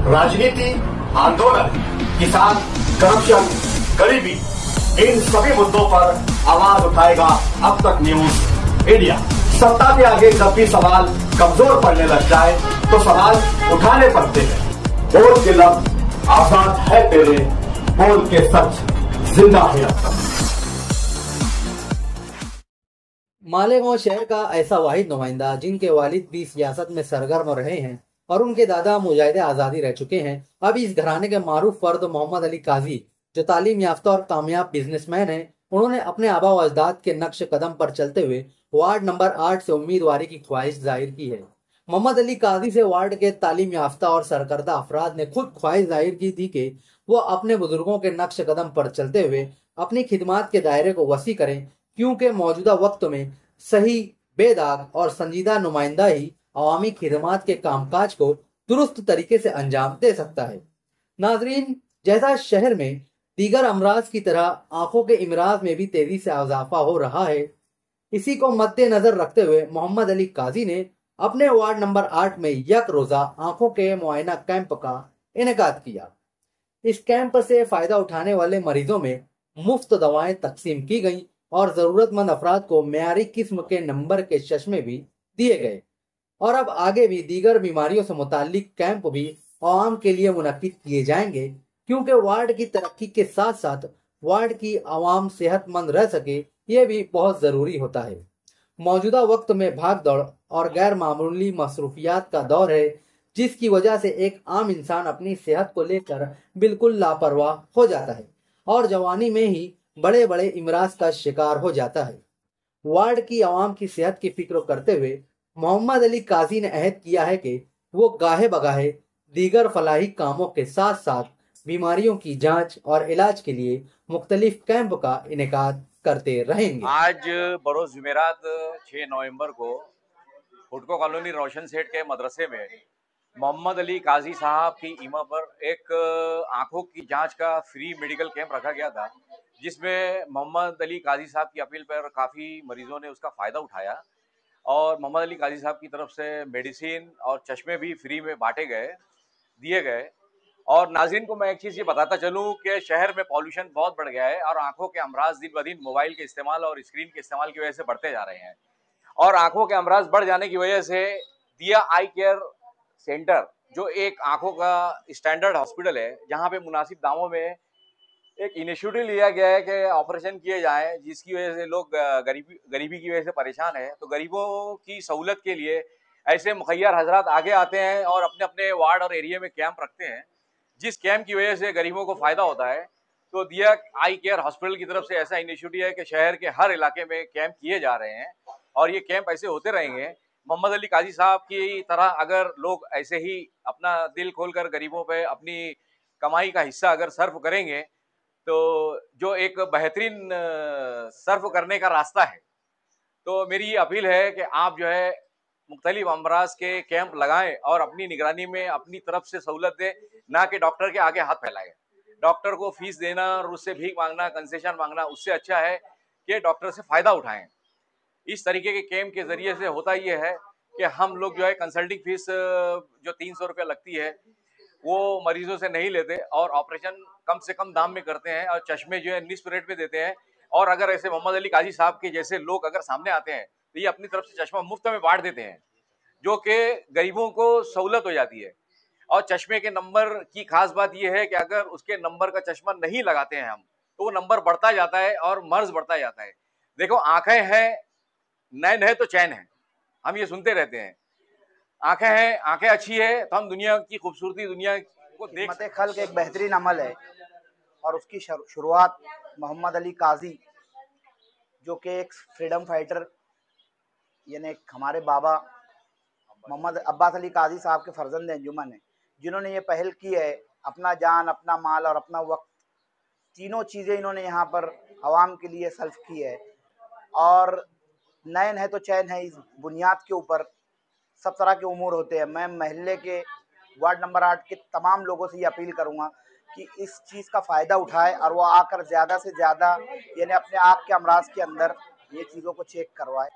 राजनीति, आंदोलन, किसान, करप्शन, गरीबी, इन सभी मुद्दों पर आवाज उठाएगा अब तक न्यूज इंडिया। सत्ता के आगे जब भी सवाल कमजोर पड़ने लग जाए तो सवाल उठाने पड़ते हैं। बोल के लफ्ज आजाद है तेरे, बोल के सच जिंदा है अब तक। मालेगांव शहर का ऐसा वाहिद नुमाइंदा जिनके वालिद भी सियासत में सरगर्म रहे हैं और उनके दादा मुजाहिदे आज़ादी रह चुके हैं, अब इस घराने के मारूफ फर्द मोहम्मद अली काजी, जो तालीम याफ्ता और कामयाब बिजनेसमैन हैं, उन्होंने अपने आबा व अजदाद के नक्श कदम पर चलते हुए वार्ड नंबर 8 से उम्मीदवारी की ख्वाहिश जाहिर की है। मोहम्मद अली काजी से वार्ड के तालीम याफ्ता और सरकर्दा अफराद ने खुद ख्वाहिश जाहिर की थी कि वो अपने बुजुर्गों के नक्श कदम पर चलते हुए अपनी खिदमात के दायरे को वसी करें, क्योंकि मौजूदा वक्त में सही, बेदाग और संजीदा नुमाइंदा ही अवामी खिदमात के कामकाज को दुरुस्त तरीके से अंजाम दे सकता है। नाजरीन, जैसा शहर में दीगर अमराज की तरह आंखों के इमराज में भी तेजी से इजाफा हो रहा है, इसी को मद्देनजर रखते हुए मोहम्मद अली काजी ने अपने वार्ड नंबर 8 में यक रोजा आंखों के मुआयना कैंप का इनेकाद किया। इस कैंप से फायदा उठाने वाले मरीजों में मुफ्त दवाएं तकसीम की गईं और जरूरतमंद अफराद को मेयारी किस्म के नंबर के चश्मे भी दिए गए और अब आगे भी दीगर बीमारियों से मुताल्लिक कैंप भी आवाम के लिए मुनक्किद किए जाएंगे, क्योंकि वार्ड की तरक्की के साथ साथ वार्ड की आवाम सेहतमंद रह सके, ये भी बहुत ज़रूरी होता है। मौजूदा वक्त में भाग दौड़ और गैर मामूली मसरूफियात का दौर है, जिसकी वजह से एक आम इंसान अपनी सेहत को लेकर बिल्कुल लापरवाह हो जाता है और जवानी में ही बड़े बड़े इमराज का शिकार हो जाता है। वार्ड की आवाम की सेहत की फिक्र करते हुए मोहम्मद अली काजी ने अहद किया है कि वो गाहे बगाहे दीगर फलाही कामों के साथ साथ बीमारियों की जांच और इलाज के लिए मुख्तलिफ कैंप का इनेकाद करते रहेंगे। आज बरोज जुमेरात 6 नवंबर को हुडको कॉलोनी रोशन सेठ के मदरसे में मोहम्मद अली काजी साहब की ईमा पर एक आंखों की जांच का फ्री मेडिकल कैंप रखा गया था, जिसमें मोहम्मद अली काजी साहब की अपील पर काफ़ी मरीजों ने उसका फ़ायदा उठाया और मोहम्मद अली काजी साहब की तरफ से मेडिसिन और चश्मे भी फ्री में दिए गए। और नाज़रीन को मैं एक चीज़ ये बताता चलूँ कि शहर में पॉल्यूशन बहुत बढ़ गया है और आंखों के अमराज दिन ब दिन मोबाइल के इस्तेमाल और स्क्रीन के इस्तेमाल की वजह से बढ़ते जा रहे हैं और आंखों के अमराज बढ़ जाने की वजह से दिया आई केयर सेंटर, जो एक आंखों का स्टैंडर्ड हॉस्पिटल है, जहाँ पे मुनासिब दामों में एक इनिशिएटिव लिया गया है कि ऑपरेशन किए जाएं, जिसकी वजह से लोग गरीबी की वजह से परेशान हैं। तो गरीबों की सहूलत के लिए ऐसे मुखैर हजरात आगे आते हैं और अपने अपने वार्ड और एरिया में कैंप रखते हैं, जिस कैंप की वजह से गरीबों को फ़ायदा होता है। तो दिया आई केयर हॉस्पिटल की तरफ से ऐसा इनिशिएटिव है कि शहर के हर इलाके में कैंप किए जा रहे हैं और ये कैंप ऐसे होते रहेंगे। मोहम्मद अली काजी साहब की तरह अगर लोग ऐसे ही अपना दिल खोलकर गरीबों पे अपनी कमाई का हिस्सा अगर सर्व करेंगे, तो जो एक बेहतरीन सर्व करने का रास्ता है। तो मेरी ये अपील है कि आप जो है मुख्तलिफ अमराज के कैंप लगाएं और अपनी निगरानी में अपनी तरफ से सहूलत दें, ना कि डॉक्टर के आगे हाथ फैलाएं। डॉक्टर को फीस देना और उससे भीख मांगना, कंसेशन मांगना, उससे अच्छा है कि डॉक्टर से फ़ायदा उठाएं। इस तरीके के कैंप के ज़रिए से होता ये है कि हम लोग जो है कंसल्टिंग फीस जो 300 रुपया लगती है वो मरीजों से नहीं लेते और ऑपरेशन कम से कम दाम में करते हैं और चश्मे जो है निस्फ रेट पे देते हैं। और अगर ऐसे मोहम्मद अली काजी साहब के जैसे लोग अगर सामने आते हैं तो ये अपनी तरफ से चश्मा मुफ्त में बांट देते हैं, जो कि गरीबों को सहूलत हो जाती है। और चश्मे के नंबर की खास बात यह है कि अगर उसके नंबर का चश्मा नहीं लगाते हैं हम, तो वो नंबर बढ़ता जाता है और मर्ज बढ़ता जाता है। देखो, आंखें हैं, नैन है तो चैन है, हम ये सुनते रहते हैं। आंखें हैं, आंखें अच्छी है तो हम दुनिया की खूबसूरती, दुनिया को देख। खिदमत खल्क एक बेहतरीन अमल है और उसकी शुरुआत मोहम्मद अली काजी, जो कि एक फ्रीडम फाइटर यानी हमारे बाबा मोहम्मद अब्बास अली काजी साहब के फर्जंद अंजुमन है, जिन्होंने ये पहल की है। अपना जान, अपना माल और अपना वक्त, तीनों चीज़ें इन्होंने यहाँ पर आवाम के लिए सल्फ की है। और नैन है तो चैन है, इस बुनियाद के ऊपर सब तरह के उमूर होते हैं। मैं महल्ले के वार्ड नंबर 8 के तमाम लोगों से ये अपील करूंगा कि इस चीज़ का फ़ायदा उठाए और वो आकर ज़्यादा से ज़्यादा यानी अपने आँख के अमराज के अंदर ये चीज़ों को चेक करवाए।